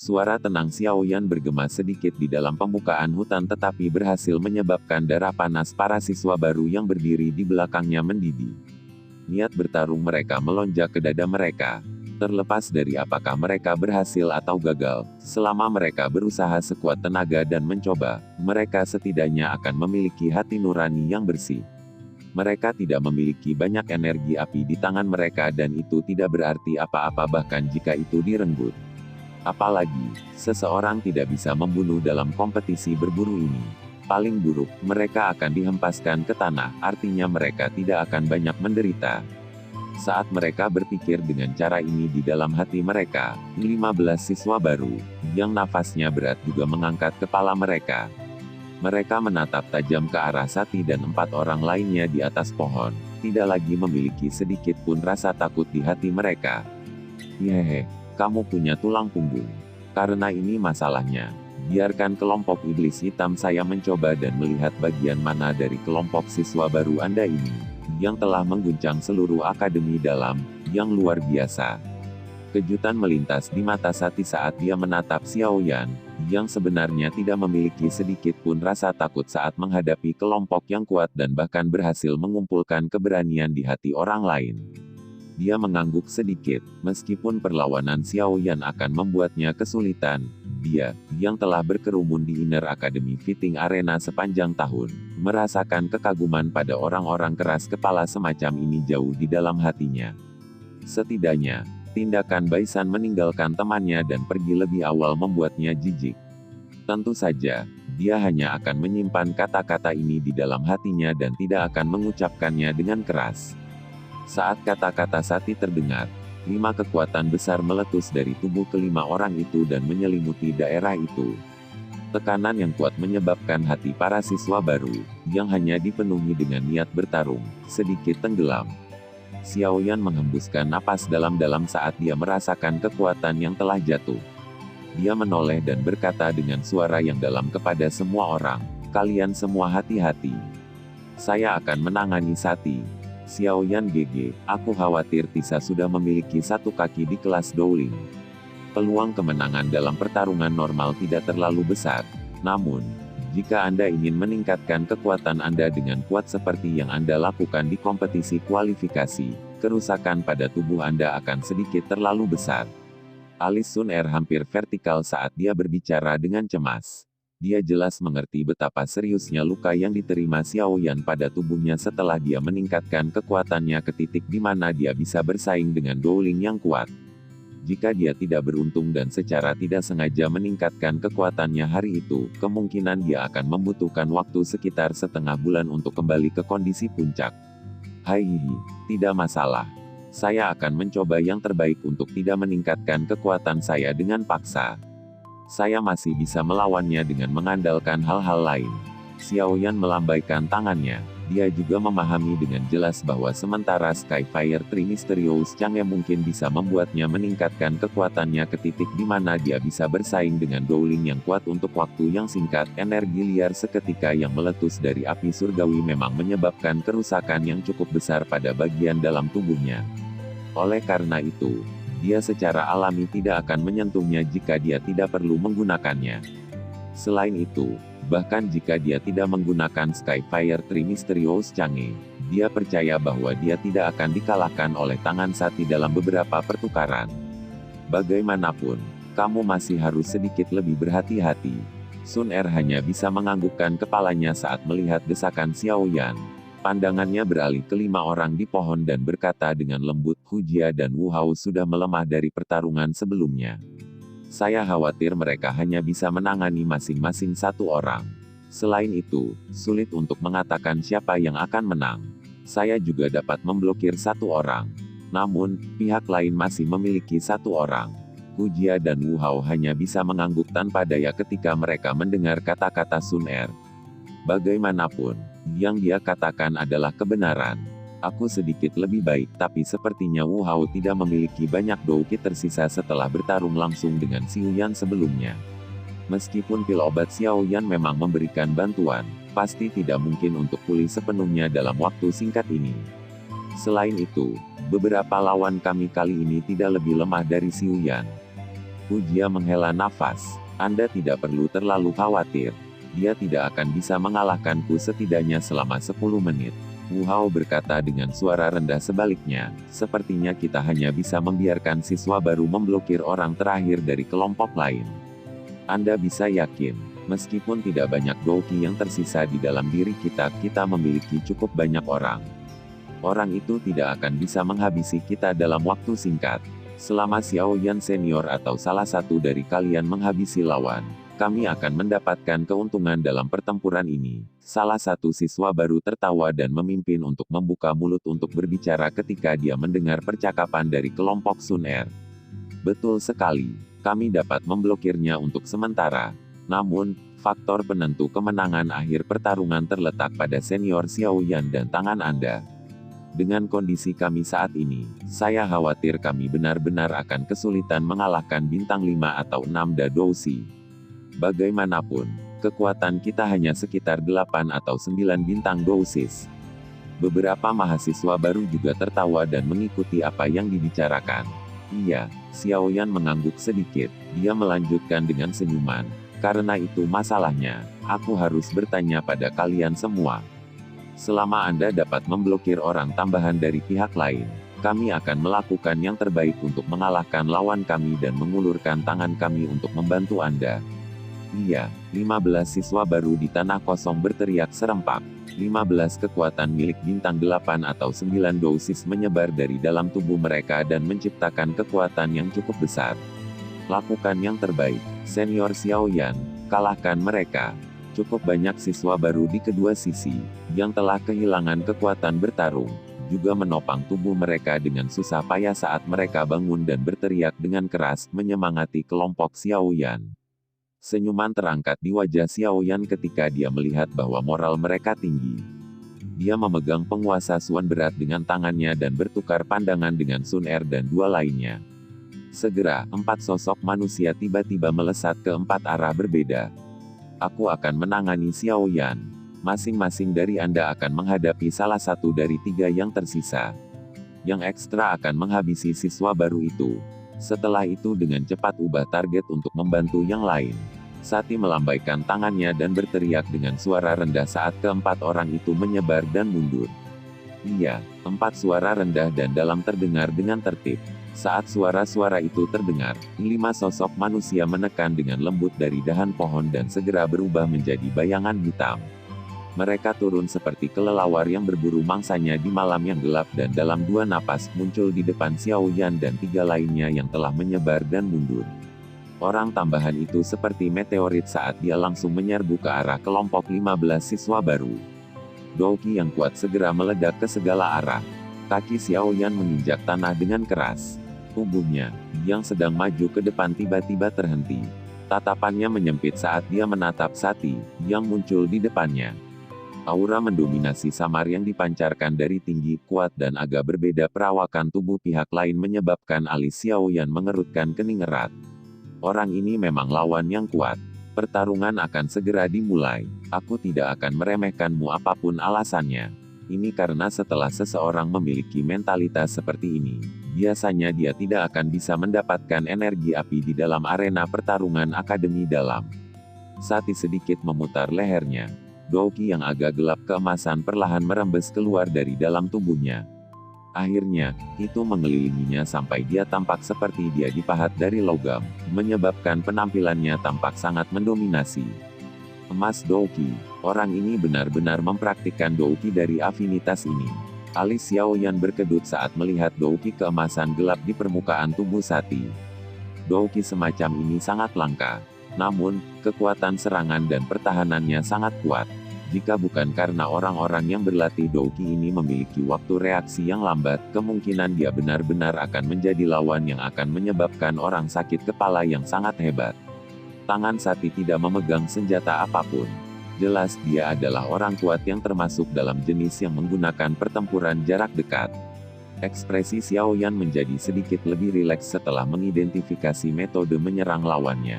Suara tenang Xiao Yan bergema sedikit di dalam pembukaan hutan tetapi berhasil menyebabkan darah panas para siswa baru yang berdiri di belakangnya mendidih. Niat bertarung mereka melonjak ke dada mereka. Terlepas dari apakah mereka berhasil atau gagal, selama mereka berusaha sekuat tenaga dan mencoba, mereka setidaknya akan memiliki hati nurani yang bersih. Mereka tidak memiliki banyak energi api di tangan mereka dan itu tidak berarti apa-apa bahkan jika itu direnggut. Apalagi, seseorang tidak bisa membunuh dalam kompetisi berburu ini. Paling buruk, mereka akan dihempaskan ke tanah, artinya mereka tidak akan banyak menderita. Saat mereka berpikir dengan cara ini di dalam hati mereka, 15 siswa baru, yang nafasnya berat juga mengangkat kepala mereka. Mereka menatap tajam ke arah Sati dan 4 orang lainnya di atas pohon, tidak lagi memiliki sedikit pun rasa takut di hati mereka. Hehehe. Kamu punya tulang punggung. Karena ini masalahnya. Biarkan kelompok iblis hitam saya mencoba dan melihat bagian mana dari kelompok siswa baru Anda ini, yang telah mengguncang seluruh akademi dalam, yang luar biasa. Kejutan melintas di mata Sati saat dia menatap Xiao Yan, yang sebenarnya tidak memiliki sedikit pun rasa takut saat menghadapi kelompok yang kuat dan bahkan berhasil mengumpulkan keberanian di hati orang lain. Dia mengangguk sedikit, meskipun perlawanan Xiao Yan akan membuatnya kesulitan. Dia, yang telah berkerumun di Inner Academy Fighting Arena sepanjang tahun, merasakan kekaguman pada orang-orang keras kepala semacam ini jauh di dalam hatinya. Setidaknya, tindakan Baisan meninggalkan temannya dan pergi lebih awal membuatnya jijik. Tentu saja, dia hanya akan menyimpan kata-kata ini di dalam hatinya dan tidak akan mengucapkannya dengan keras. Saat kata-kata Sati terdengar, 5 kekuatan besar meletus dari tubuh kelima orang itu dan menyelimuti daerah itu. Tekanan yang kuat menyebabkan hati para siswa baru, yang hanya dipenuhi dengan niat bertarung, sedikit tenggelam. Xiao Yan menghembuskan napas dalam-dalam saat dia merasakan kekuatan yang telah jatuh. Dia menoleh dan berkata dengan suara yang dalam kepada semua orang, "Kalian semua hati-hati. Saya akan menangani Sati." Xiao Yan GG, aku khawatir Tisa sudah memiliki 1 kaki di kelas Dowling. Peluang kemenangan dalam pertarungan normal tidak terlalu besar. Namun, jika Anda ingin meningkatkan kekuatan Anda dengan kuat seperti yang Anda lakukan di kompetisi kualifikasi, kerusakan pada tubuh Anda akan sedikit terlalu besar. Alis Sun Er hampir vertikal saat dia berbicara dengan cemas. Dia jelas mengerti betapa seriusnya luka yang diterima Xiao Yan pada tubuhnya setelah dia meningkatkan kekuatannya ke titik di mana dia bisa bersaing dengan Dowling yang kuat. Jika dia tidak beruntung dan secara tidak sengaja meningkatkan kekuatannya hari itu, kemungkinan dia akan membutuhkan waktu sekitar setengah bulan untuk kembali ke kondisi puncak. Haihihi, tidak masalah. Saya akan mencoba yang terbaik untuk tidak meningkatkan kekuatan saya dengan paksa. Saya masih bisa melawannya dengan mengandalkan hal-hal lain. Xiao Yan melambaikan tangannya. Dia juga memahami dengan jelas bahwa sementara Skyfire Tree Mysterious Chang'e mungkin bisa membuatnya meningkatkan kekuatannya ke titik di mana dia bisa bersaing dengan Dowling yang kuat untuk waktu yang singkat, energi liar seketika yang meletus dari api surgawi memang menyebabkan kerusakan yang cukup besar pada bagian dalam tubuhnya. Oleh karena itu, dia secara alami tidak akan menyentuhnya jika dia tidak perlu menggunakannya. Selain itu, bahkan jika dia tidak menggunakan Skyfire Tree Mysterious Chang'e, dia percaya bahwa dia tidak akan dikalahkan oleh tangan Sati dalam beberapa pertukaran. Bagaimanapun, kamu masih harus sedikit lebih berhati-hati. Sun Er hanya bisa menganggukkan kepalanya saat melihat desakan Xiao Yan. Pandangannya beralih ke 5 orang di pohon dan berkata dengan lembut, Hu Jia dan Wu Hao sudah melemah dari pertarungan sebelumnya. Saya khawatir mereka hanya bisa menangani masing-masing 1 orang. Selain itu, sulit untuk mengatakan siapa yang akan menang. Saya juga dapat memblokir 1 orang. Namun, pihak lain masih memiliki 1 orang. Hu Jia dan Wu Hao hanya bisa mengangguk tanpa daya ketika mereka mendengar kata-kata Sun Er. Bagaimanapun, yang dia katakan adalah kebenaran. Aku sedikit lebih baik, tapi sepertinya Wu Hao tidak memiliki banyak douki tersisa setelah bertarung langsung dengan Xiao Yan sebelumnya. Meskipun pil obat Xiao Yan memang memberikan bantuan, pasti tidak mungkin untuk pulih sepenuhnya dalam waktu singkat ini. Selain itu, beberapa lawan kami kali ini tidak lebih lemah dari Xiao Yan. Pujia menghela nafas. Anda tidak perlu terlalu khawatir. Dia tidak akan bisa mengalahkanku setidaknya selama 10 menit. Wu Hao berkata dengan suara rendah. Sebaliknya, sepertinya kita hanya bisa membiarkan siswa baru memblokir orang terakhir dari kelompok lain. Anda bisa yakin, meskipun tidak banyak Douki yang tersisa di dalam diri kita, kita memiliki cukup banyak orang. Orang itu tidak akan bisa menghabisi kita dalam waktu singkat. Selama Xiao Yan senior atau salah satu dari kalian menghabisi lawan, kami akan mendapatkan keuntungan dalam pertempuran ini. Salah satu siswa baru tertawa dan memimpin untuk membuka mulut untuk berbicara ketika dia mendengar percakapan dari kelompok Sun Er. Betul sekali, kami dapat memblokirnya untuk sementara. Namun, faktor penentu kemenangan akhir pertarungan terletak pada senior Xiao Yan dan tangan Anda. Dengan kondisi kami saat ini, saya khawatir kami benar-benar akan kesulitan mengalahkan bintang 5 atau 6 Dadoushi. Bagaimanapun, kekuatan kita hanya sekitar 8 atau 9 bintang Doushis. Beberapa mahasiswa baru juga tertawa dan mengikuti apa yang dibicarakan. Iya, Xiao Yan mengangguk sedikit. Dia melanjutkan dengan senyuman. Karena itu masalahnya, aku harus bertanya pada kalian semua. Selama Anda dapat memblokir orang tambahan dari pihak lain, kami akan melakukan yang terbaik untuk mengalahkan lawan kami dan mengulurkan tangan kami untuk membantu Anda. Iya, 15 siswa baru di tanah kosong berteriak serempak. 15 kekuatan milik bintang 8 atau 9 Doushis menyebar dari dalam tubuh mereka dan menciptakan kekuatan yang cukup besar. Lakukan yang terbaik, senior Xiao Yan, kalahkan mereka. Cukup banyak siswa baru di kedua sisi, yang telah kehilangan kekuatan bertarung, juga menopang tubuh mereka dengan susah payah saat mereka bangun dan berteriak dengan keras, menyemangati kelompok Xiao Yan. Senyuman terangkat di wajah Xiao Yan ketika dia melihat bahwa moral mereka tinggi. Dia memegang penguasa Suan berat dengan tangannya dan bertukar pandangan dengan Sun Er dan dua lainnya. Segera, 4 sosok manusia tiba-tiba melesat ke 4 arah berbeda. Aku akan menangani Xiao Yan. Masing-masing dari Anda akan menghadapi salah satu dari 3 yang tersisa. Yang ekstra akan menghabisi siswa baru itu. Setelah itu dengan cepat ubah target untuk membantu yang lain. Sati melambaikan tangannya dan berteriak dengan suara rendah saat keempat orang itu menyebar dan mundur. Iya, 4 suara rendah dan dalam terdengar dengan tertib. Saat suara-suara itu terdengar, 5 sosok manusia menekan dengan lembut dari dahan pohon dan segera berubah menjadi bayangan hitam. Mereka turun seperti kelelawar yang berburu mangsanya di malam yang gelap dan dalam 2 napas muncul di depan Xiao Yan dan 3 lainnya yang telah menyebar dan mundur. Orang tambahan itu seperti meteorit saat dia langsung menyerbu ke arah kelompok 15 siswa baru. Douki yang kuat segera meledak ke segala arah. Kaki Xiao Yan menginjak tanah dengan keras. Tubuhnya, yang sedang maju ke depan tiba-tiba terhenti. Tatapannya menyempit saat dia menatap Sati, yang muncul di depannya. Aura mendominasi samar yang dipancarkan dari tinggi, kuat dan agak berbeda perawakan tubuh pihak lain menyebabkan alis Xiao Yan mengerutkan kening erat. Orang ini memang lawan yang kuat. Pertarungan akan segera dimulai. Aku tidak akan meremehkanmu apapun alasannya. Ini karena setelah seseorang memiliki mentalitas seperti ini, biasanya dia tidak akan bisa mendapatkan energi api di dalam arena pertarungan akademi dalam. Sati sedikit memutar lehernya. Douki yang agak gelap keemasan perlahan merembes keluar dari dalam tubuhnya. Akhirnya, itu mengelilinginya sampai dia tampak seperti dia dipahat dari logam, menyebabkan penampilannya tampak sangat mendominasi. Emas Douki, orang ini benar-benar mempraktikkan Douki dari afinitas ini. Alis Xiao Yan berkedut saat melihat Douki keemasan gelap di permukaan tubuh Sati. Douki semacam ini sangat langka. Namun, kekuatan serangan dan pertahanannya sangat kuat. Jika bukan karena orang-orang yang berlatih Douki ini memiliki waktu reaksi yang lambat, kemungkinan dia benar-benar akan menjadi lawan yang akan menyebabkan orang sakit kepala yang sangat hebat. Tangan Sati tidak memegang senjata apapun. Jelas dia adalah orang kuat yang termasuk dalam jenis yang menggunakan pertempuran jarak dekat. Ekspresi Xiao Yan menjadi sedikit lebih rileks setelah mengidentifikasi metode menyerang lawannya.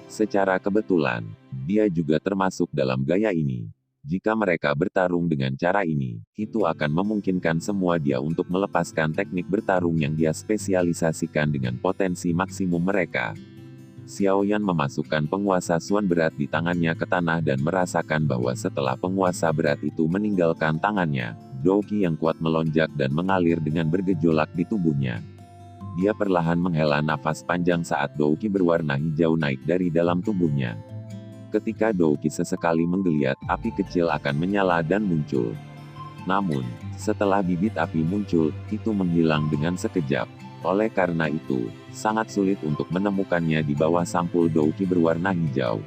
Secara kebetulan, dia juga termasuk dalam gaya ini. Jika mereka bertarung dengan cara ini, itu akan memungkinkan semua dia untuk melepaskan teknik bertarung yang dia spesialisasikan dengan potensi maksimum mereka. Xiaoyan memasukkan penguasa Suan berat di tangannya ke tanah dan merasakan bahwa setelah penguasa berat itu meninggalkan tangannya, Douqi yang kuat melonjak dan mengalir dengan bergejolak di tubuhnya. Dia perlahan menghela nafas panjang saat Douqi berwarna hijau naik dari dalam tubuhnya. Ketika Douqi sesekali menggeliat, api kecil akan menyala dan muncul. Namun, setelah bibit api muncul, itu menghilang dengan sekejap. Oleh karena itu, sangat sulit untuk menemukannya di bawah sampul Douqi berwarna hijau.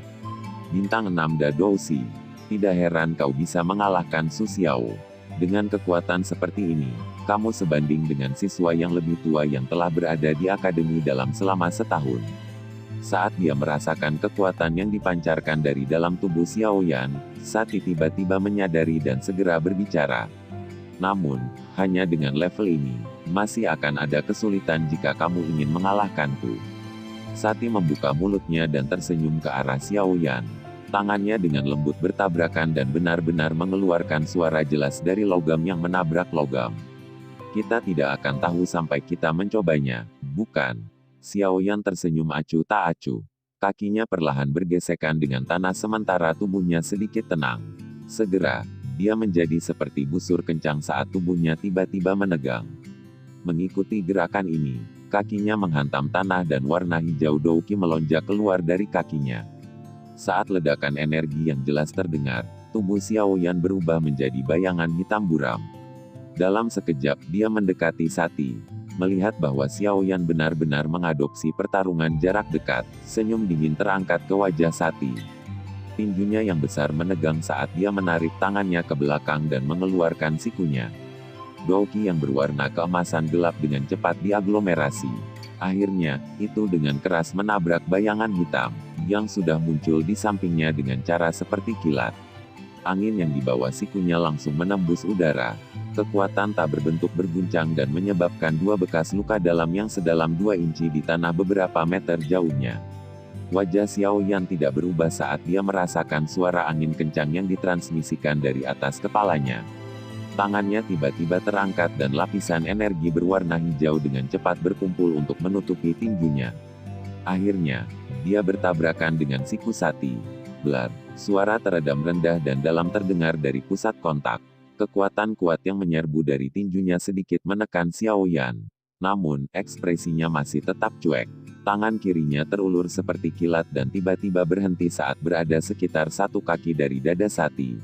Bintang 6 Da Douci. Tidak heran kau bisa mengalahkan Su Xiao. Dengan kekuatan seperti ini, kamu sebanding dengan siswa yang lebih tua yang telah berada di akademi dalam selama setahun. Saat dia merasakan kekuatan yang dipancarkan dari dalam tubuh Xiaoyan, Sati tiba-tiba menyadari dan segera berbicara. Namun, hanya dengan level ini, masih akan ada kesulitan jika kamu ingin mengalahkanku. Sati membuka mulutnya dan tersenyum ke arah Xiaoyan. Tangannya dengan lembut bertabrakan dan benar-benar mengeluarkan suara jelas dari logam yang menabrak logam. Kita tidak akan tahu sampai kita mencobanya, bukan? Xiaoyan tersenyum acuh tak acuh. Kakinya perlahan bergesekan dengan tanah sementara tubuhnya sedikit tenang. Segera, dia menjadi seperti busur kencang saat tubuhnya tiba-tiba menegang. Mengikuti gerakan ini, kakinya menghantam tanah dan warna hijau Douqi melonjak keluar dari kakinya. Saat ledakan energi yang jelas terdengar, tubuh Xiaoyan berubah menjadi bayangan hitam buram. Dalam sekejap dia mendekati Sati. Melihat bahwa Xiaoyan benar-benar mengadopsi pertarungan jarak dekat, senyum dingin terangkat ke wajah Sati. Tinjunya yang besar menegang saat dia menarik tangannya ke belakang dan mengeluarkan sikunya. Douqi yang berwarna keemasan gelap dengan cepat diaglomerasi. Akhirnya, itu dengan keras menabrak bayangan hitam, yang sudah muncul di sampingnya dengan cara seperti kilat. Angin yang dibawa sikunya langsung menembus udara. Kekuatan tak berbentuk berguncang dan menyebabkan dua bekas luka dalam yang sedalam 2 inci di tanah beberapa meter jauhnya. Wajah Xiaoyan tidak berubah saat dia merasakan suara angin kencang yang ditransmisikan dari atas kepalanya. Tangannya tiba-tiba terangkat dan lapisan energi berwarna hijau dengan cepat berkumpul untuk menutupi tinjunya. Akhirnya, dia bertabrakan dengan siku Sati. Blar, suara teredam rendah dan dalam terdengar dari pusat kontak. Kekuatan kuat yang menyerbu dari tinjunya sedikit menekan Xiaoyan. Namun, ekspresinya masih tetap cuek. Tangan kirinya terulur seperti kilat dan tiba-tiba berhenti saat berada sekitar 1 kaki dari dada Sati.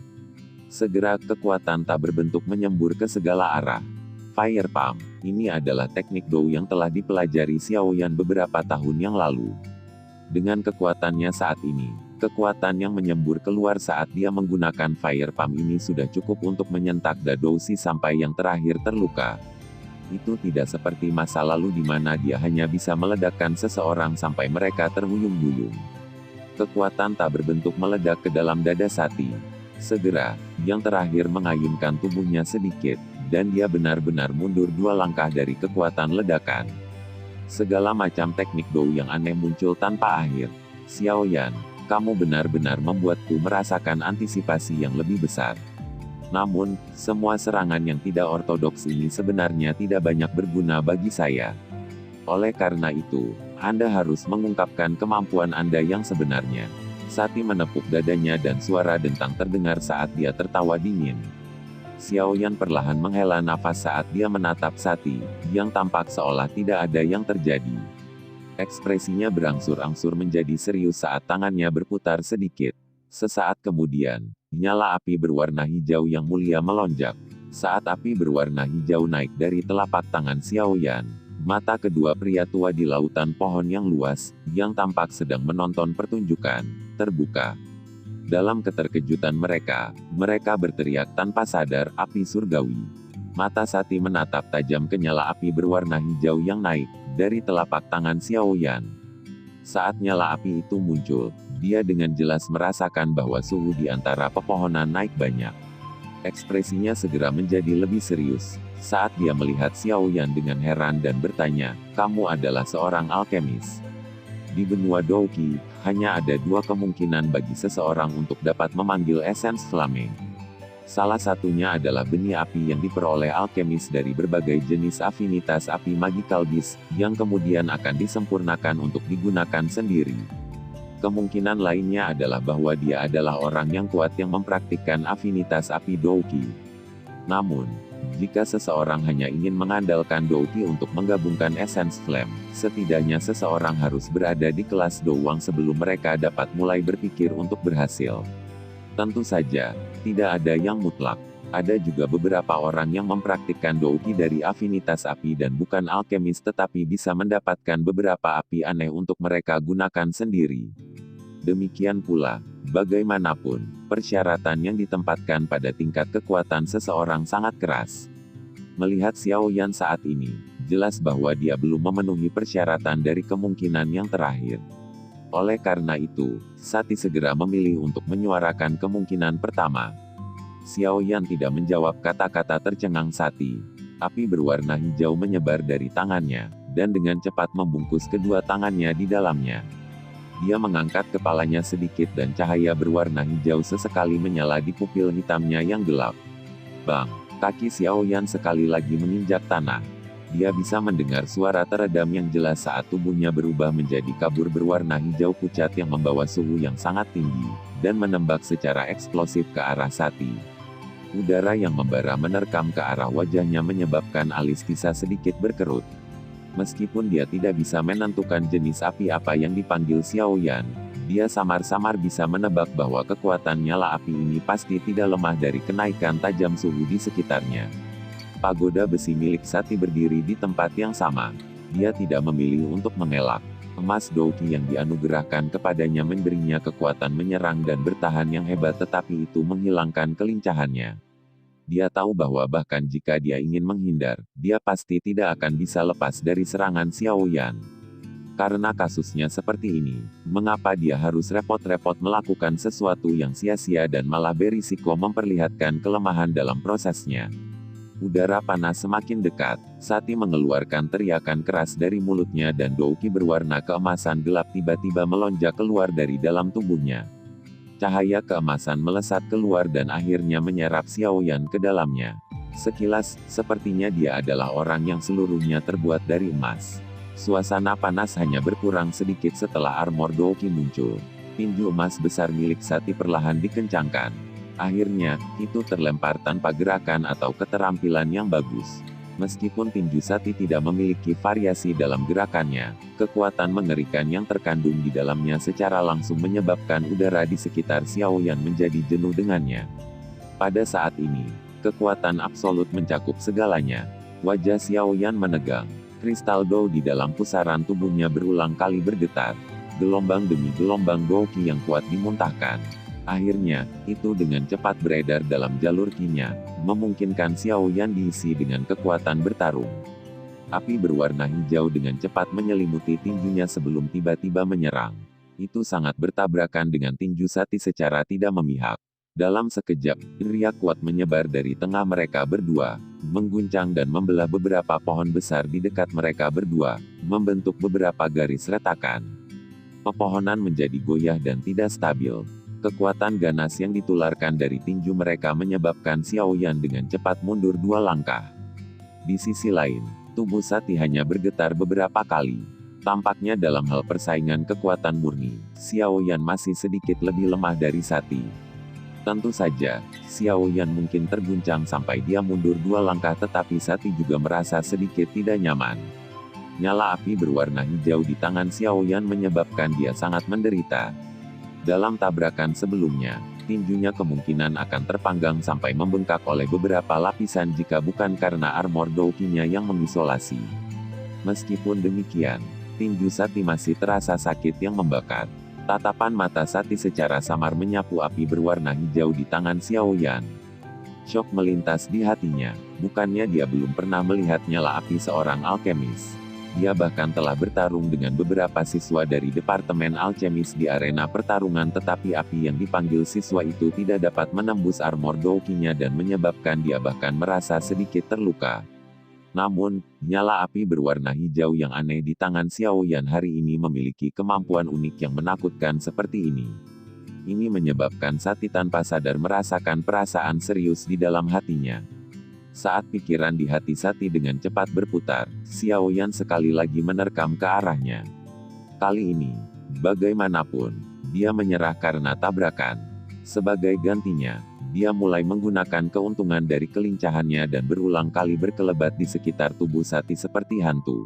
Segera kekuatan tak berbentuk menyembur ke segala arah. Fire Palm, ini adalah teknik Dou yang telah dipelajari Xiaoyan beberapa tahun yang lalu. Dengan kekuatannya saat ini, kekuatan yang menyembur keluar saat dia menggunakan Fire Palm ini sudah cukup untuk menyentak Da Douci sampai yang terakhir terluka. Itu tidak seperti masa lalu di mana dia hanya bisa meledakkan seseorang sampai mereka terhuyung-huyung. Kekuatan tak berbentuk meledak ke dalam dada Sati. Segera, yang terakhir mengayunkan tubuhnya sedikit, dan dia benar-benar mundur 2 langkah dari kekuatan ledakan. Segala macam teknik Dou yang aneh muncul tanpa akhir. Xiaoyan, kamu benar-benar membuatku merasakan antisipasi yang lebih besar. Namun, semua serangan yang tidak ortodoks ini sebenarnya tidak banyak berguna bagi saya. Oleh karena itu, Anda harus mengungkapkan kemampuan Anda yang sebenarnya. Sati menepuk dadanya dan suara dentang terdengar saat dia tertawa dingin. Xiaoyan perlahan menghela nafas saat dia menatap Sati, yang tampak seolah tidak ada yang terjadi. Ekspresinya berangsur-angsur menjadi serius saat tangannya berputar sedikit. Sesaat kemudian, nyala api berwarna hijau yang mulia melonjak. Saat api berwarna hijau naik dari telapak tangan Xiaoyan, mata kedua pria tua di lautan pohon yang luas, yang tampak sedang menonton pertunjukan, terbuka. Dalam keterkejutan mereka berteriak tanpa sadar, api surgawi. Mata Sati menatap tajam ke nyala api berwarna hijau yang naik dari telapak tangan Xiaoyan. Saat nyala api itu muncul, dia dengan jelas merasakan bahwa suhu di antara pepohonan naik banyak. Ekspresinya segera menjadi lebih serius, saat dia melihat Xiaoyan dengan heran dan bertanya, "Kamu adalah seorang alkemis?" Di benua Douqi, hanya ada 2 kemungkinan bagi seseorang untuk dapat memanggil esens Flaming. Salah satunya adalah benih api yang diperoleh alkemis dari berbagai jenis afinitas api magical beast, yang kemudian akan disempurnakan untuk digunakan sendiri. Kemungkinan lainnya adalah bahwa dia adalah orang yang kuat yang mempraktikkan afinitas api Douki. Namun, jika seseorang hanya ingin mengandalkan Douki untuk menggabungkan Essence Flame, setidaknya seseorang harus berada di kelas Douang sebelum mereka dapat mulai berpikir untuk berhasil. Tentu saja, tidak ada yang mutlak. Ada juga beberapa orang yang mempraktikkan Douki dari afinitas api dan bukan alkemis tetapi bisa mendapatkan beberapa api aneh untuk mereka gunakan sendiri. Demikian pula, bagaimanapun, persyaratan yang ditempatkan pada tingkat kekuatan seseorang sangat keras. Melihat Xiao Yan saat ini, jelas bahwa dia belum memenuhi persyaratan dari kemungkinan yang terakhir. Oleh karena itu, Sati segera memilih untuk menyuarakan kemungkinan pertama. Xiao Yan tidak menjawab kata-kata tercengang Sati. Api berwarna hijau menyebar dari tangannya, dan dengan cepat membungkus kedua tangannya di dalamnya. Dia mengangkat kepalanya sedikit dan cahaya berwarna hijau sesekali menyala di pupil hitamnya yang gelap. Bang! Kaki Xiao Yan sekali lagi menginjak tanah. Dia bisa mendengar suara teredam yang jelas saat tubuhnya berubah menjadi kabur berwarna hijau pucat yang membawa suhu yang sangat tinggi, dan menembak secara eksplosif ke arah Sati. Udara yang membara menerkam ke arah wajahnya menyebabkan alis Tisa sedikit berkerut. Meskipun dia tidak bisa menentukan jenis api apa yang dipanggil Xiao Yan, dia samar-samar bisa menebak bahwa kekuatan nyala api ini pasti tidak lemah dari kenaikan tajam suhu di sekitarnya. Pagoda besi milik Sati berdiri di tempat yang sama. Dia tidak memilih untuk mengelak. Emas Douki yang dianugerahkan kepadanya memberinya kekuatan menyerang dan bertahan yang hebat tetapi itu menghilangkan kelincahannya. Dia tahu bahwa bahkan jika dia ingin menghindar, dia pasti tidak akan bisa lepas dari serangan Xiao Yan. Karena kasusnya seperti ini, mengapa dia harus repot-repot melakukan sesuatu yang sia-sia dan malah berisiko memperlihatkan kelemahan dalam prosesnya. Udara panas semakin dekat. Sati mengeluarkan teriakan keras dari mulutnya dan Douki berwarna keemasan gelap tiba-tiba melonjak keluar dari dalam tubuhnya. Cahaya keemasan melesat keluar dan akhirnya menyerap Xiao Yan ke dalamnya. Sekilas, sepertinya dia adalah orang yang seluruhnya terbuat dari emas. Suasana panas hanya berkurang sedikit setelah armor Douki muncul. Tinju emas besar milik Sati perlahan dikencangkan. Akhirnya, itu terlempar tanpa gerakan atau keterampilan yang bagus. Meskipun tinju Sati tidak memiliki variasi dalam gerakannya, kekuatan mengerikan yang terkandung di dalamnya secara langsung menyebabkan udara di sekitar Xiao Yan menjadi jenuh dengannya. Pada saat ini, kekuatan absolut mencakup segalanya. Wajah Xiao Yan menegang. Kristal Dou di dalam pusaran tubuhnya berulang kali bergetar. Gelombang demi gelombang Douki yang kuat dimuntahkan. Akhirnya, itu dengan cepat beredar dalam jalur Qi-nya, memungkinkan Xiao Yan diisi dengan kekuatan bertarung. Api berwarna hijau dengan cepat menyelimuti tinjunya sebelum tiba-tiba menyerang. Itu sangat bertabrakan dengan tinju Sati secara tidak memihak. Dalam sekejap, riak kuat menyebar dari tengah mereka berdua, mengguncang dan membelah beberapa pohon besar di dekat mereka berdua, membentuk beberapa garis retakan. Pepohonan menjadi goyah dan tidak stabil. Kekuatan ganas yang ditularkan dari tinju mereka menyebabkan Xiao Yan dengan cepat mundur 2 langkah. Di sisi lain, tubuh Sati hanya bergetar beberapa kali. Tampaknya dalam hal persaingan kekuatan murni, Xiao Yan masih sedikit lebih lemah dari Sati. Tentu saja, Xiao Yan mungkin terguncang sampai dia mundur 2 langkah tetapi Sati juga merasa sedikit tidak nyaman. Nyala api berwarna hijau di tangan Xiao Yan menyebabkan dia sangat menderita. Dalam tabrakan sebelumnya, tinjunya kemungkinan akan terpanggang sampai membengkak oleh beberapa lapisan jika bukan karena armor Douki-nya yang mengisolasi. Meskipun demikian, tinju Sati masih terasa sakit yang membakar. Tatapan mata Sati secara samar menyapu api berwarna hijau di tangan Xiao Yan. Syok melintas di hatinya, bukannya dia belum pernah melihat nyala api seorang alkemis. Dia bahkan telah bertarung dengan beberapa siswa dari Departemen Alkemis di arena pertarungan tetapi api yang dipanggil siswa itu tidak dapat menembus armor Douki-nya dan menyebabkan dia bahkan merasa sedikit terluka. Namun, nyala api berwarna hijau yang aneh di tangan Xiao Yan hari ini memiliki kemampuan unik yang menakutkan seperti ini. Ini menyebabkan Sati tanpa sadar merasakan perasaan serius di dalam hatinya. Saat pikiran di hati Sati dengan cepat berputar, Xiaoyan sekali lagi menerkam ke arahnya. Kali ini, bagaimanapun, dia menyerah karena tabrakan. Sebagai gantinya, dia mulai menggunakan keuntungan dari kelincahannya dan berulang kali berkelebat di sekitar tubuh Sati seperti hantu.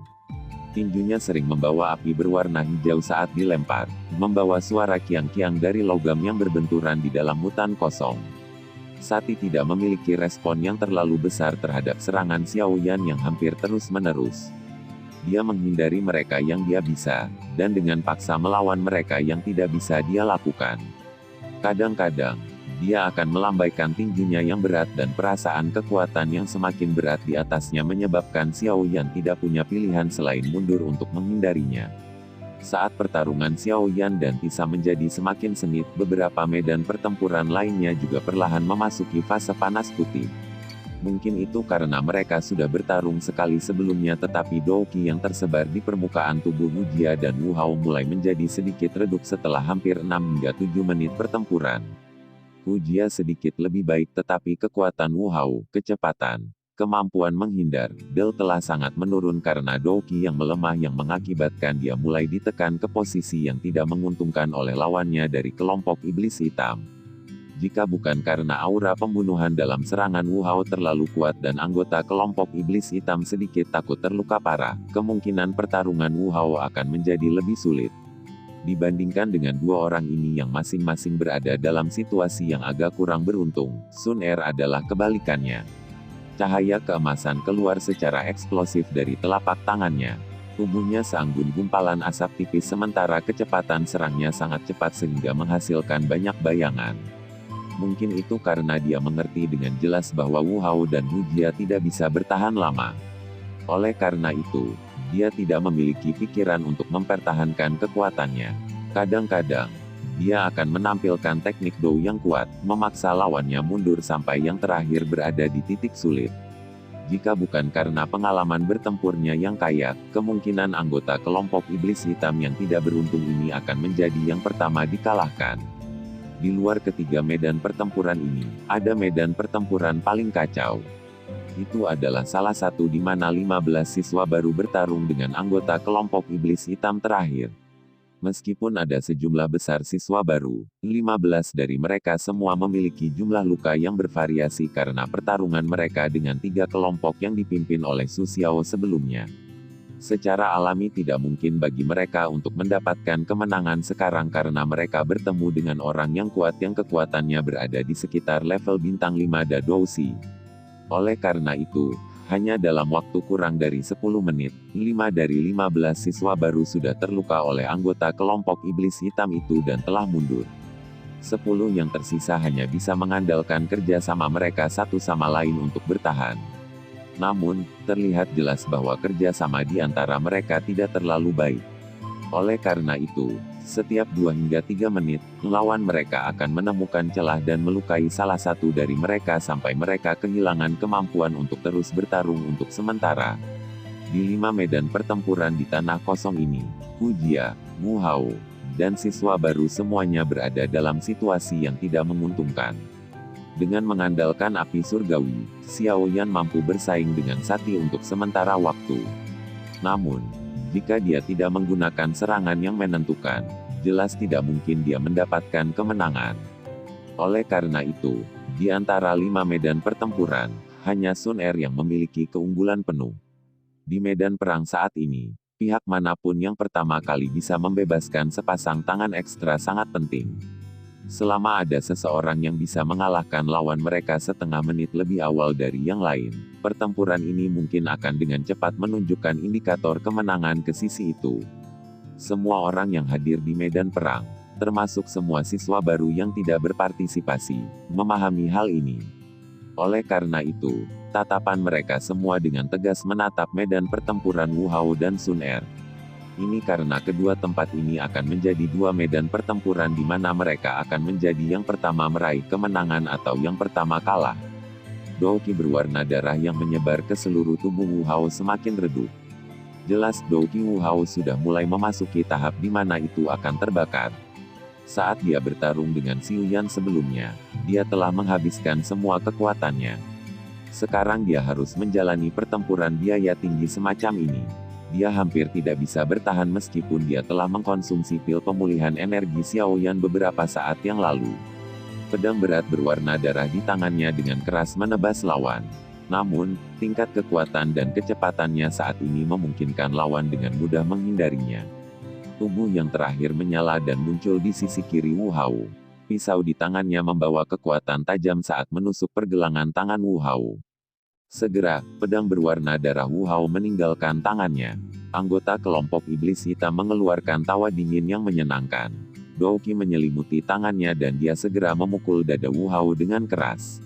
Tinjunya sering membawa api berwarna hijau saat dilempar, membawa suara kiang-kiang dari logam yang berbenturan di dalam hutan kosong. Sati tidak memiliki respon yang terlalu besar terhadap serangan Xiaoyan yang hampir terus-menerus. Dia menghindari mereka yang dia bisa, dan dengan paksa melawan mereka yang tidak bisa dia lakukan. Kadang-kadang, dia akan melambaikan tinjunya yang berat dan perasaan kekuatan yang semakin berat di atasnya menyebabkan Xiaoyan tidak punya pilihan selain mundur untuk menghindarinya. Saat pertarungan Xiaoyan dan Tisa menjadi semakin sengit, beberapa medan pertempuran lainnya juga perlahan memasuki fase panas putih. Mungkin itu karena mereka sudah bertarung sekali sebelumnya, tetapi Douqi yang tersebar di permukaan tubuh Wu Jia dan Wu Hao mulai menjadi sedikit redup setelah hampir 6 hingga 7 menit pertempuran. Wu Jia sedikit lebih baik, tetapi kekuatan Wu Hao, kecepatan, kemampuan menghindar, telah sangat menurun karena Douqi yang melemah yang mengakibatkan dia mulai ditekan ke posisi yang tidak menguntungkan oleh lawannya dari kelompok iblis hitam. Jika bukan karena aura pembunuhan dalam serangan Wu Hao terlalu kuat dan anggota kelompok iblis hitam sedikit takut terluka parah, kemungkinan pertarungan Wu Hao akan menjadi lebih sulit. Dibandingkan dengan dua orang ini yang masing-masing berada dalam situasi yang agak kurang beruntung, Sun Er adalah kebalikannya. Cahaya keemasan keluar secara eksplosif dari telapak tangannya. Tubuhnya seanggun gumpalan asap tipis sementara kecepatan serangnya sangat cepat sehingga menghasilkan banyak bayangan. Mungkin itu karena dia mengerti dengan jelas bahwa Wu Hao dan Wu Jia tidak bisa bertahan lama. Oleh karena itu, dia tidak memiliki pikiran untuk mempertahankan kekuatannya. Kadang-kadang, dia akan menampilkan teknik Dou yang kuat, memaksa lawannya mundur sampai yang terakhir berada di titik sulit. Jika bukan karena pengalaman bertempurnya yang kaya, kemungkinan anggota kelompok iblis hitam yang tidak beruntung ini akan menjadi yang pertama dikalahkan. Di luar ketiga medan pertempuran ini, ada medan pertempuran paling kacau. Itu adalah salah satu di mana 15 siswa baru bertarung dengan anggota kelompok iblis hitam terakhir. Meskipun ada sejumlah besar siswa baru, 15 dari mereka semua memiliki jumlah luka yang bervariasi karena pertarungan mereka dengan 3 kelompok yang dipimpin oleh Su Xiao sebelumnya. Secara alami tidak mungkin bagi mereka untuk mendapatkan kemenangan sekarang karena mereka bertemu dengan orang yang kuat yang kekuatannya berada di sekitar level bintang 5 Dadoushi. Oleh karena itu, hanya dalam waktu kurang dari 10 menit, 5 dari 15 siswa baru sudah terluka oleh anggota kelompok iblis hitam itu dan telah mundur. 10 yang tersisa hanya bisa mengandalkan kerja sama mereka satu sama lain untuk bertahan. Namun, terlihat jelas bahwa kerja sama di antara mereka tidak terlalu baik. Oleh karena itu, setiap 2 hingga 3 menit, lawan mereka akan menemukan celah dan melukai salah satu dari mereka sampai mereka kehilangan kemampuan untuk terus bertarung untuk sementara. Di 5 medan pertempuran di tanah kosong ini, Wu Jia, Wu Hao, dan siswa baru semuanya berada dalam situasi yang tidak menguntungkan. Dengan mengandalkan api surgawi, Xiaoyan mampu bersaing dengan Sati untuk sementara waktu. Namun, jika dia tidak menggunakan serangan yang menentukan, jelas tidak mungkin dia mendapatkan kemenangan. Oleh karena itu, di antara 5 medan pertempuran, hanya Sun Er yang memiliki keunggulan penuh. Di medan perang saat ini, pihak manapun yang pertama kali bisa membebaskan sepasang tangan ekstra sangat penting. Selama ada seseorang yang bisa mengalahkan lawan mereka setengah menit lebih awal dari yang lain, pertempuran ini mungkin akan dengan cepat menunjukkan indikator kemenangan ke sisi itu. Semua orang yang hadir di medan perang, termasuk semua siswa baru yang tidak berpartisipasi, memahami hal ini. Oleh karena itu, tatapan mereka semua dengan tegas menatap medan pertempuran Wu Hao dan Sun Er. Ini karena kedua tempat ini akan menjadi 2 medan pertempuran di mana mereka akan menjadi yang pertama meraih kemenangan atau yang pertama kalah. Douqi berwarna darah yang menyebar ke seluruh tubuh Wu Hao semakin redup. Jelas Douqi Wu Hao sudah mulai memasuki tahap di mana itu akan terbakar. Saat dia bertarung dengan Xiu Yan sebelumnya, dia telah menghabiskan semua kekuatannya. Sekarang dia harus menjalani pertempuran biaya tinggi semacam ini. Dia hampir tidak bisa bertahan meskipun dia telah mengkonsumsi pil pemulihan energi Xiao Yan beberapa saat yang lalu. Pedang berat berwarna darah di tangannya dengan keras menebas lawan. Namun, tingkat kekuatan dan kecepatannya saat ini memungkinkan lawan dengan mudah menghindarinya. Tubuh yang terakhir menyala dan muncul di sisi kiri Wu Hao. Pisau di tangannya membawa kekuatan tajam saat menusuk pergelangan tangan Wu Hao. Segera, pedang berwarna darah Wu Hao meninggalkan tangannya. Anggota kelompok iblis hitam mengeluarkan tawa dingin yang menyenangkan. Douqi menyelimuti tangannya dan dia segera memukul dada Wu Hao dengan keras.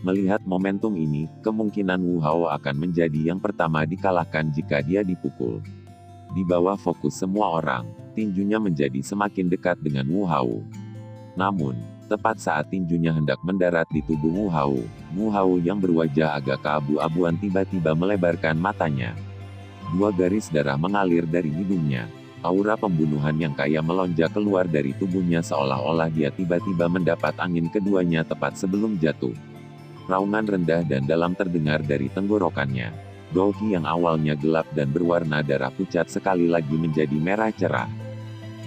Melihat momentum ini, kemungkinan Wu Hao akan menjadi yang pertama dikalahkan jika dia dipukul. Di bawah fokus semua orang, tinjunya menjadi semakin dekat dengan Wu Hao. Namun, tepat saat tinjunya hendak mendarat di tubuh Wu Hao yang berwajah agak keabu-abuan tiba-tiba melebarkan matanya. Dua garis darah mengalir dari hidungnya. Aura pembunuhan yang kaya melonjak keluar dari tubuhnya seolah-olah dia tiba-tiba mendapat angin keduanya tepat sebelum jatuh. Raungan rendah dan dalam terdengar dari tenggorokannya. Douqi yang awalnya gelap dan berwarna darah pucat sekali lagi menjadi merah cerah.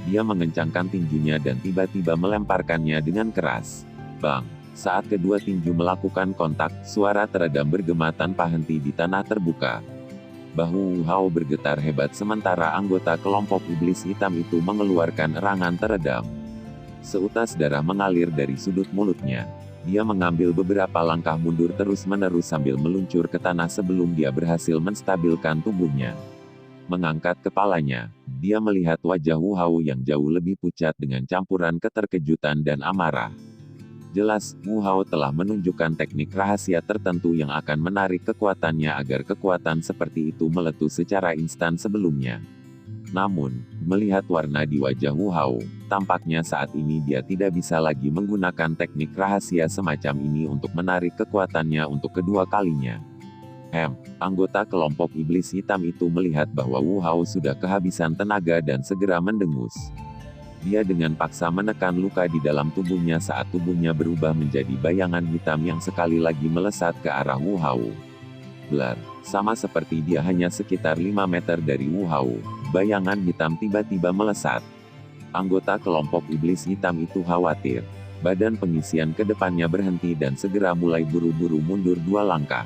Dia mengencangkan tinjunya dan tiba-tiba melemparkannya dengan keras. Bang! Saat kedua tinju melakukan kontak, suara teredam bergema tanpa henti di tanah terbuka. Bahu Wu Hao bergetar hebat sementara anggota kelompok iblis hitam itu mengeluarkan erangan teredam. Seutas darah mengalir dari sudut mulutnya. Dia mengambil beberapa langkah mundur terus-menerus sambil meluncur ke tanah sebelum dia berhasil menstabilkan tubuhnya. Mengangkat kepalanya, dia melihat wajah Wu Hao yang jauh lebih pucat dengan campuran keterkejutan dan amarah. Jelas, Wu Hao telah menunjukkan teknik rahasia tertentu yang akan menarik kekuatannya agar kekuatan seperti itu meletus secara instan sebelumnya. Namun, melihat warna di wajah Wu Hao, tampaknya saat ini dia tidak bisa lagi menggunakan teknik rahasia semacam ini untuk menarik kekuatannya untuk kedua kalinya. Anggota kelompok iblis hitam itu melihat bahwa Wu Hao sudah kehabisan tenaga dan segera mendengus. Dia dengan paksa menekan luka di dalam tubuhnya saat tubuhnya berubah menjadi bayangan hitam yang sekali lagi melesat ke arah Wu Hao. Blar, sama seperti dia hanya sekitar 5 meter dari Wu Hao, bayangan hitam tiba-tiba melesat. Anggota kelompok iblis hitam itu khawatir. Badan pengisian ke depannya berhenti dan segera mulai buru-buru mundur 2 langkah.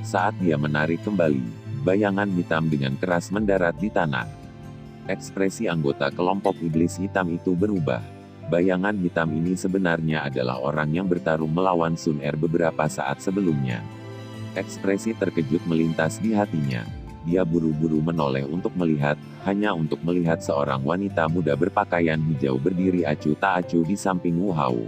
Saat dia menarik kembali, bayangan hitam dengan keras mendarat di tanah. Ekspresi anggota kelompok iblis hitam itu berubah. Bayangan hitam ini sebenarnya adalah orang yang bertarung melawan Sun Er beberapa saat sebelumnya. Ekspresi terkejut melintas di hatinya. Dia buru-buru menoleh untuk melihat, hanya untuk melihat seorang wanita muda berpakaian hijau berdiri acuh tak acuh di samping Wu Hao.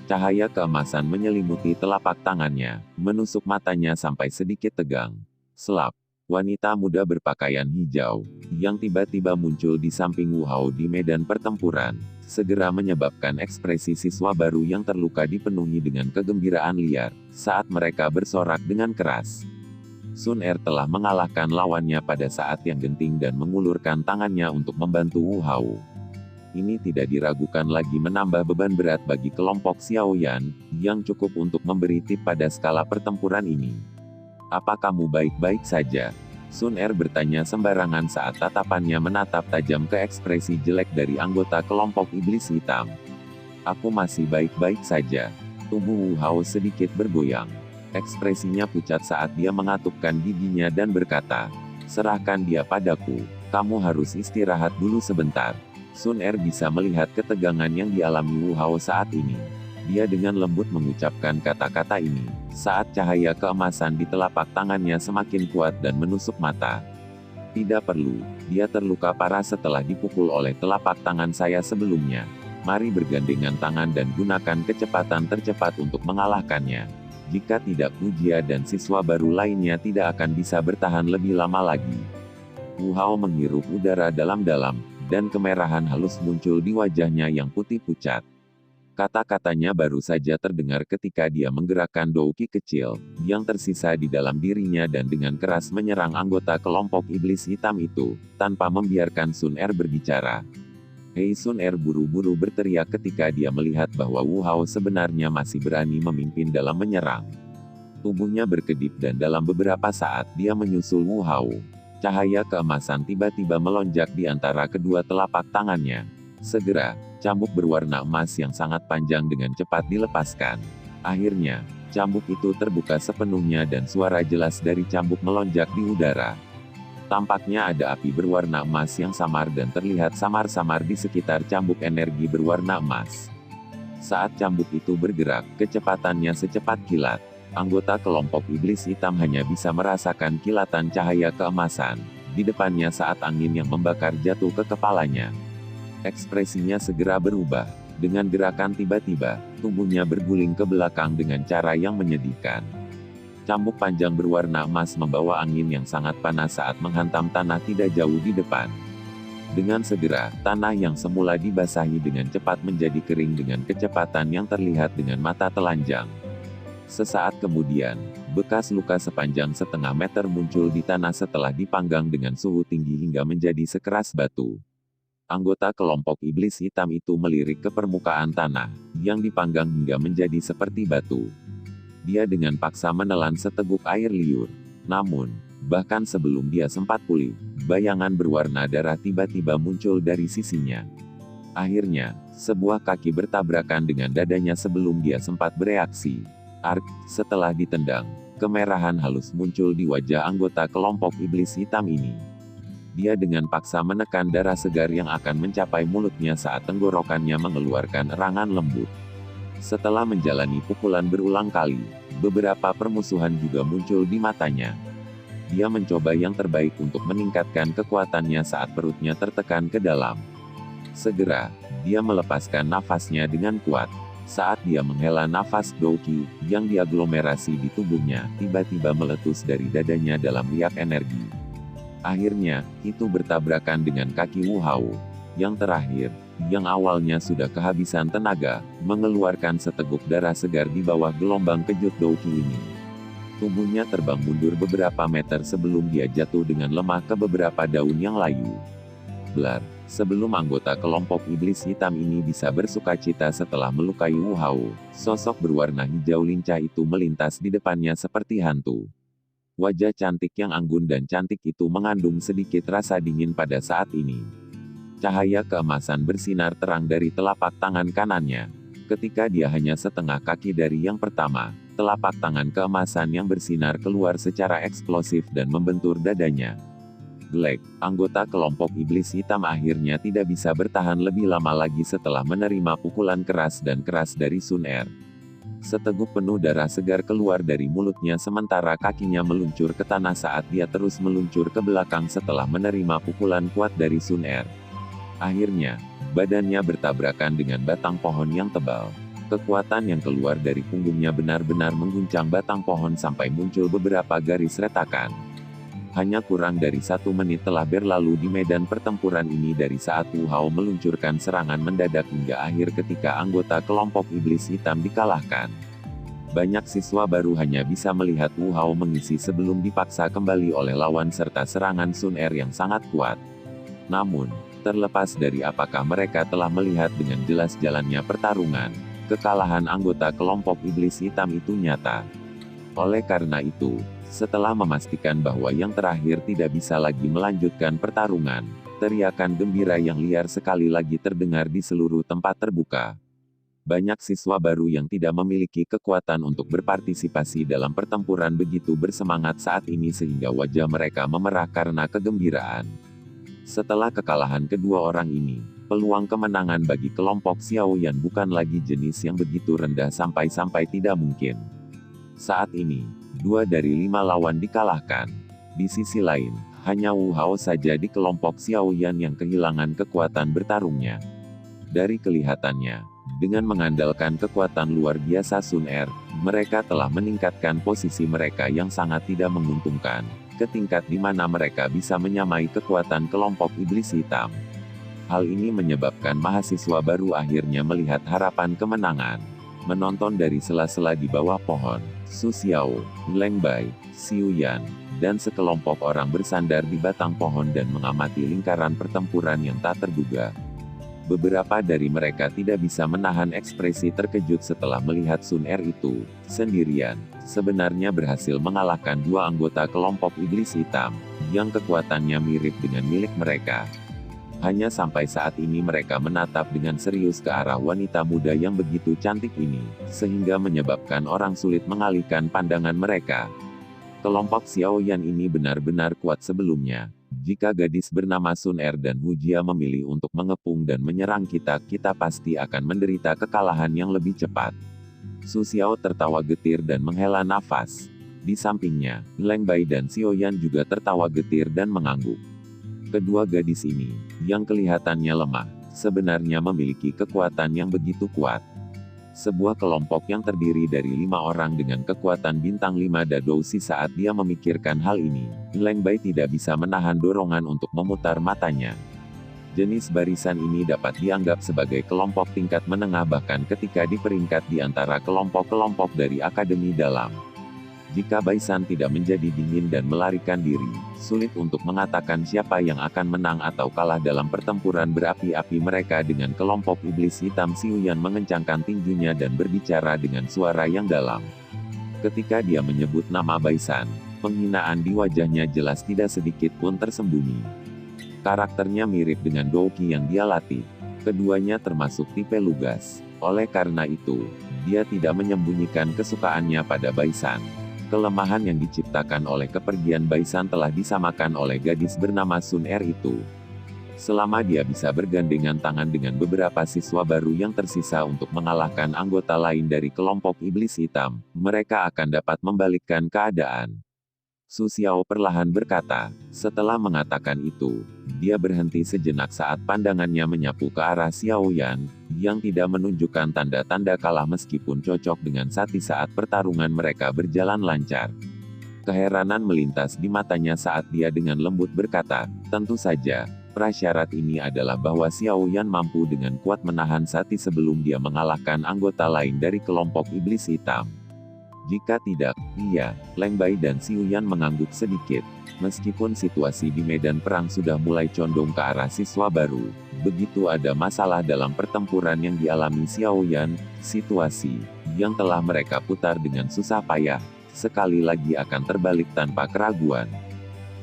Cahaya keemasan menyelimuti telapak tangannya, menusuk matanya sampai sedikit tegang. Selap, wanita muda berpakaian hijau, yang tiba-tiba muncul di samping Wu Hao di medan pertempuran, segera menyebabkan ekspresi siswa baru yang terluka dipenuhi dengan kegembiraan liar, saat mereka bersorak dengan keras. Sun Er telah mengalahkan lawannya pada saat yang genting dan mengulurkan tangannya untuk membantu Wu Hao. Ini tidak diragukan lagi menambah beban berat bagi kelompok Xiao Yan, yang cukup untuk memberi tip pada skala pertempuran ini. Apa kamu baik-baik saja? Sun Er bertanya sembarangan saat tatapannya menatap tajam ke ekspresi jelek dari anggota kelompok iblis hitam. Aku masih baik-baik saja. Tubuh Wu Hao sedikit bergoyang. Ekspresinya pucat saat dia mengatupkan giginya dan berkata, "Serahkan dia padaku, kamu harus istirahat dulu sebentar." Sun Er bisa melihat ketegangan yang dialami Wu Hao saat ini. Dia dengan lembut mengucapkan kata-kata ini, saat cahaya keemasan di telapak tangannya semakin kuat dan menusuk mata. Tidak perlu, dia terluka parah setelah dipukul oleh telapak tangan saya sebelumnya. Mari bergandengan tangan dan gunakan kecepatan tercepat untuk mengalahkannya. Jika tidak, Pujia dan siswa baru lainnya tidak akan bisa bertahan lebih lama lagi. Wu Hao menghirup udara dalam-dalam, dan kemerahan halus muncul di wajahnya yang putih pucat. Kata-katanya baru saja terdengar ketika dia menggerakkan douki kecil, yang tersisa di dalam dirinya dan dengan keras menyerang anggota kelompok iblis hitam itu, tanpa membiarkan Sun Er berbicara. Hei Sun Er buru-buru berteriak ketika dia melihat bahwa Wu Hao sebenarnya masih berani memimpin dalam menyerang. Tubuhnya berkedip dan dalam beberapa saat dia menyusul Wu Hao. Cahaya keemasan tiba-tiba melonjak di antara kedua telapak tangannya. Segera, cambuk berwarna emas yang sangat panjang dengan cepat dilepaskan. Akhirnya, cambuk itu terbuka sepenuhnya dan suara jelas dari cambuk melonjak di udara. Tampaknya ada api berwarna emas yang samar dan terlihat samar-samar di sekitar cambuk energi berwarna emas. Saat cambuk itu bergerak, kecepatannya secepat kilat. Anggota kelompok iblis hitam hanya bisa merasakan kilatan cahaya keemasan di depannya saat angin yang membakar jatuh ke kepalanya. Ekspresinya segera berubah. Dengan gerakan tiba-tiba, tubuhnya berguling ke belakang dengan cara yang menyedihkan. Cambuk panjang berwarna emas membawa angin yang sangat panas saat menghantam tanah tidak jauh di depan. Dengan segera, tanah yang semula dibasahi dengan cepat menjadi kering dengan kecepatan yang terlihat dengan mata telanjang. Sesaat kemudian, bekas luka sepanjang setengah meter muncul di tanah setelah dipanggang dengan suhu tinggi hingga menjadi sekeras batu. Anggota kelompok iblis hitam itu melirik ke permukaan tanah, yang dipanggang hingga menjadi seperti batu. Dia dengan paksa menelan seteguk air liur. Namun, bahkan sebelum dia sempat pulih, bayangan berwarna darah tiba-tiba muncul dari sisinya. Akhirnya, sebuah kaki bertabrakan dengan dadanya sebelum dia sempat bereaksi. Setelah ditendang, kemerahan halus muncul di wajah anggota kelompok iblis hitam ini. Dia dengan paksa menekan darah segar yang akan mencapai mulutnya saat tenggorokannya mengeluarkan erangan lembut. Setelah menjalani pukulan berulang kali, beberapa permusuhan juga muncul di matanya. Dia mencoba yang terbaik untuk meningkatkan kekuatannya saat perutnya tertekan ke dalam. Segera, dia melepaskan nafasnya dengan kuat. Saat dia menghela nafas, Douki, yang diaglomerasi di tubuhnya, tiba-tiba meletus dari dadanya dalam riak energi. Akhirnya, itu bertabrakan dengan kaki Wu Hao. Yang terakhir, yang awalnya sudah kehabisan tenaga, mengeluarkan seteguk darah segar di bawah gelombang kejut Douki ini. Tubuhnya terbang mundur beberapa meter sebelum dia jatuh dengan lemah ke beberapa daun yang layu. Blar, sebelum anggota kelompok iblis hitam ini bisa bersukacita setelah melukai Wu Hao, sosok berwarna hijau lincah itu melintas di depannya seperti hantu. Wajah cantik yang anggun dan cantik itu mengandung sedikit rasa dingin pada saat ini. Cahaya keemasan bersinar terang dari telapak tangan kanannya. Ketika dia hanya setengah kaki dari yang pertama, telapak tangan keemasan yang bersinar keluar secara eksplosif dan membentur dadanya. Glek, anggota kelompok iblis hitam akhirnya tidak bisa bertahan lebih lama lagi setelah menerima pukulan keras dan keras dari Sun Er. Seteguk penuh darah segar keluar dari mulutnya sementara kakinya meluncur ke tanah saat dia terus meluncur ke belakang setelah menerima pukulan kuat dari Sun Er. Akhirnya, badannya bertabrakan dengan batang pohon yang tebal. Kekuatan yang keluar dari punggungnya benar-benar mengguncang batang pohon sampai muncul beberapa garis retakan. Hanya kurang dari 1 menit telah berlalu di medan pertempuran ini dari saat Wu Hao meluncurkan serangan mendadak hingga akhir ketika anggota kelompok iblis hitam dikalahkan. Banyak siswa baru hanya bisa melihat Wu Hao mengisi sebelum dipaksa kembali oleh lawan serta serangan Sun Er yang sangat kuat. Namun, terlepas dari apakah mereka telah melihat dengan jelas jalannya pertarungan, kekalahan anggota kelompok iblis hitam itu nyata. Oleh karena itu, setelah memastikan bahwa yang terakhir tidak bisa lagi melanjutkan pertarungan, teriakan gembira yang liar sekali lagi terdengar di seluruh tempat terbuka. Banyak siswa baru yang tidak memiliki kekuatan untuk berpartisipasi dalam pertempuran begitu bersemangat saat ini sehingga wajah mereka memerah karena kegembiraan. Setelah kekalahan kedua orang ini, peluang kemenangan bagi kelompok Xiaoyan bukan lagi jenis yang begitu rendah sampai-sampai tidak mungkin. Saat ini, 2 dari 5 lawan dikalahkan. Di sisi lain, hanya Wu Hao saja di kelompok Xiaoyan yang kehilangan kekuatan bertarungnya. Dari kelihatannya, dengan mengandalkan kekuatan luar biasa Sun Er, mereka telah meningkatkan posisi mereka yang sangat tidak menguntungkan, ke tingkat di mana mereka bisa menyamai kekuatan kelompok iblis hitam. Hal ini menyebabkan mahasiswa baru akhirnya melihat harapan kemenangan. Menonton dari sela-sela di bawah pohon, Su Xiao, Leng Bai, Xiu Yan, dan sekelompok orang bersandar di batang pohon dan mengamati lingkaran pertempuran yang tak terduga. Beberapa dari mereka tidak bisa menahan ekspresi terkejut setelah melihat Sun Er itu, sendirian, sebenarnya berhasil mengalahkan dua anggota kelompok iblis hitam, yang kekuatannya mirip dengan milik mereka. Hanya sampai saat ini mereka menatap dengan serius ke arah wanita muda yang begitu cantik ini, sehingga menyebabkan orang sulit mengalihkan pandangan mereka. Kelompok Xiao Yan ini benar-benar kuat sebelumnya. Jika gadis bernama Sun Er dan Hu Jia memilih untuk mengepung dan menyerang kita, kita pasti akan menderita kekalahan yang lebih cepat. Su Xiao tertawa getir dan menghela nafas. Di sampingnya, Leng Bai dan Xiao Yan juga tertawa getir dan mengangguk. Kedua gadis ini, yang kelihatannya lemah, sebenarnya memiliki kekuatan yang begitu kuat. Sebuah kelompok yang terdiri dari 5 orang dengan kekuatan bintang 5 Dadousi. Saat dia memikirkan hal ini, Leng Bai tidak bisa menahan dorongan untuk memutar matanya. Jenis barisan ini dapat dianggap sebagai kelompok tingkat menengah bahkan ketika di peringkat di antara kelompok-kelompok dari Akademi Dalam. Jika Baisan tidak menjadi dingin dan melarikan diri, sulit untuk mengatakan siapa yang akan menang atau kalah dalam pertempuran berapi-api mereka dengan kelompok iblis hitam. Xiao Yan mengencangkan tinjunya dan berbicara dengan suara yang dalam. Ketika dia menyebut nama Baisan, penghinaan di wajahnya jelas tidak sedikit pun tersembunyi. Karakternya mirip dengan Douki yang dia latih. Keduanya termasuk tipe lugas. Oleh karena itu, dia tidak menyembunyikan kesukaannya pada Baisan. Kelemahan yang diciptakan oleh kepergian Baisan telah disamakan oleh gadis bernama Sun Er itu. Selama dia bisa bergandengan tangan dengan beberapa siswa baru yang tersisa untuk mengalahkan anggota lain dari kelompok iblis hitam, mereka akan dapat membalikkan keadaan. Su Xiao perlahan berkata. Setelah mengatakan itu, dia berhenti sejenak saat pandangannya menyapu ke arah Xiao Yan, yang tidak menunjukkan tanda-tanda kalah meskipun cocok dengan Sati saat pertarungan mereka berjalan lancar. Keheranan melintas di matanya saat dia dengan lembut berkata, tentu saja, prasyarat ini adalah bahwa Xiao Yan mampu dengan kuat menahan Sati sebelum dia mengalahkan anggota lain dari kelompok iblis hitam. Jika tidak, iya, Leng Bai dan Xiao Yan mengangguk sedikit. Meskipun situasi di medan perang sudah mulai condong ke arah siswa baru, begitu ada masalah dalam pertempuran yang dialami Xiao Yan, situasi yang telah mereka putar dengan susah payah, sekali lagi akan terbalik tanpa keraguan.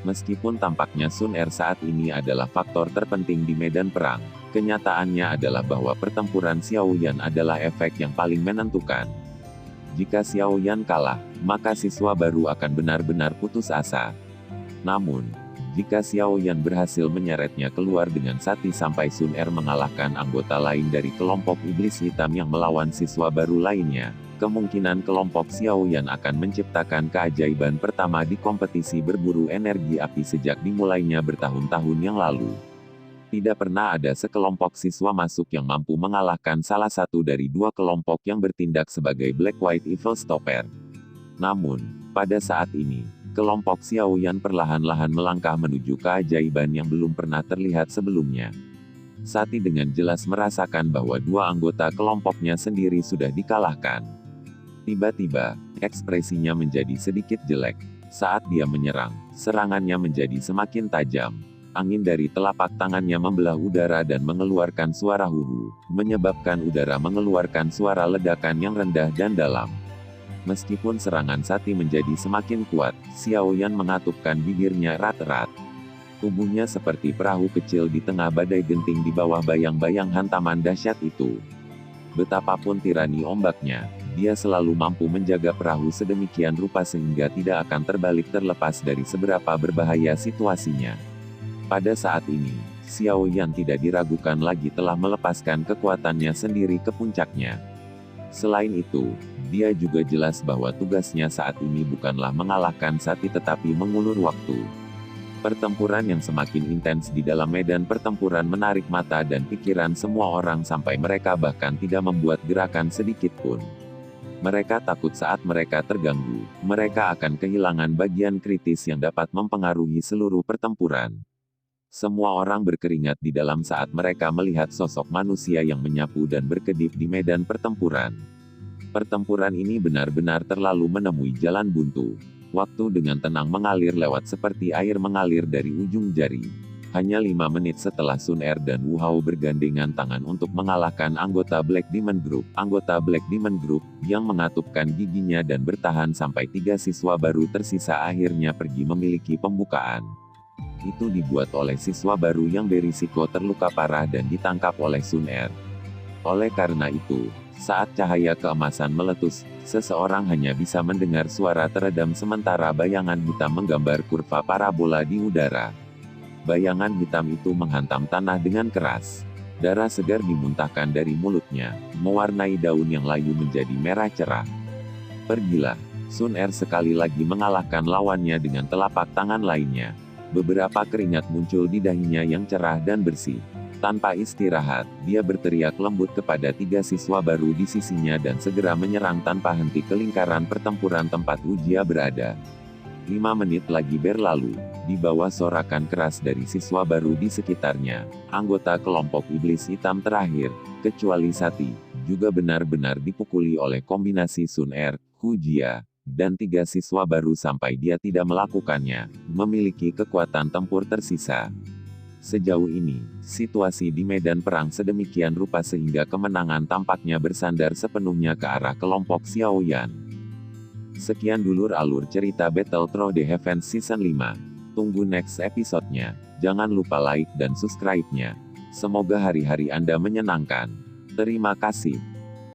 Meskipun tampaknya Sun Er saat ini adalah faktor terpenting di medan perang, kenyataannya adalah bahwa pertempuran Xiao Yan adalah efek yang paling menentukan. Jika Xiao Yan kalah, maka siswa baru akan benar-benar putus asa. Namun, jika Xiao Yan berhasil menyeretnya keluar dengan Sati sampai Sun Er mengalahkan anggota lain dari kelompok iblis hitam yang melawan siswa baru lainnya, kemungkinan kelompok Xiao Yan akan menciptakan keajaiban pertama di kompetisi berburu energi api sejak dimulainya bertahun-tahun yang lalu. Tidak pernah ada sekelompok siswa masuk yang mampu mengalahkan salah satu dari dua kelompok yang bertindak sebagai Black White Evil Stopper. Namun, pada saat ini, kelompok Xiao Yan perlahan-lahan melangkah menuju keajaiban yang belum pernah terlihat sebelumnya. Sati dengan jelas merasakan bahwa dua anggota kelompoknya sendiri sudah dikalahkan. Tiba-tiba, ekspresinya menjadi sedikit jelek. Saat dia menyerang, serangannya menjadi semakin tajam. Angin dari telapak tangannya membelah udara dan mengeluarkan suara huhu, menyebabkan udara mengeluarkan suara ledakan yang rendah dan dalam. Meskipun serangan Sati menjadi semakin kuat, Xiao Yan mengatupkan bibirnya erat-erat. Tubuhnya seperti perahu kecil di tengah badai genting di bawah bayang-bayang hantaman dahsyat itu. Betapapun tirani ombaknya, dia selalu mampu menjaga perahu sedemikian rupa sehingga tidak akan terbalik terlepas dari seberapa berbahaya situasinya. Pada saat ini, Xiao Yan tidak diragukan lagi telah melepaskan kekuatannya sendiri ke puncaknya. Selain itu, dia juga jelas bahwa tugasnya saat ini bukanlah mengalahkan Sati tetapi mengulur waktu. Pertempuran yang semakin intens di dalam medan pertempuran menarik mata dan pikiran semua orang sampai mereka bahkan tidak membuat gerakan sedikit pun. Mereka takut saat mereka terganggu, mereka akan kehilangan bagian kritis yang dapat mempengaruhi seluruh pertempuran. Semua orang berkeringat di dalam saat mereka melihat sosok manusia yang menyapu dan berkedip di medan pertempuran. Pertempuran ini benar-benar terlalu menemui jalan buntu. Waktu dengan tenang mengalir lewat seperti air mengalir dari ujung jari. Hanya 5 menit setelah Sun Er dan Wu Hao bergandengan tangan untuk mengalahkan anggota Black Diamond Group, yang mengatupkan giginya dan bertahan sampai 3 siswa baru tersisa akhirnya pergi memiliki pembukaan. Itu dibuat oleh siswa baru yang berisiko terluka parah dan ditangkap oleh Sun Er. Oleh karena itu, saat cahaya keemasan meletus, seseorang hanya bisa mendengar suara teredam sementara bayangan hitam menggambar kurva parabola di udara. Bayangan hitam itu menghantam tanah dengan keras. Darah segar dimuntahkan dari mulutnya, mewarnai daun yang layu menjadi merah cerah. Pergilah, Sun Er sekali lagi mengalahkan lawannya dengan telapak tangan lainnya. Beberapa keringat muncul di dahinya yang cerah dan bersih. Tanpa istirahat, dia berteriak lembut kepada 3 siswa baru di sisinya dan segera menyerang tanpa henti ke lingkaran pertempuran tempat Wu Jia berada. 5 menit lagi berlalu, di bawah sorakan keras dari siswa baru di sekitarnya, anggota kelompok iblis hitam terakhir, kecuali Sati, juga benar-benar dipukuli oleh kombinasi Sun Er, Wu Jia, dan 3 siswa baru sampai dia tidak melakukannya, memiliki kekuatan tempur tersisa. Sejauh ini, situasi di medan perang sedemikian rupa sehingga kemenangan tampaknya bersandar sepenuhnya ke arah kelompok Xiaoyan. Sekian dulur alur cerita Battle Through the Heavens Season 5. Tunggu next episode-nya. Jangan lupa like dan subscribe-nya. Semoga hari-hari Anda menyenangkan. Terima kasih.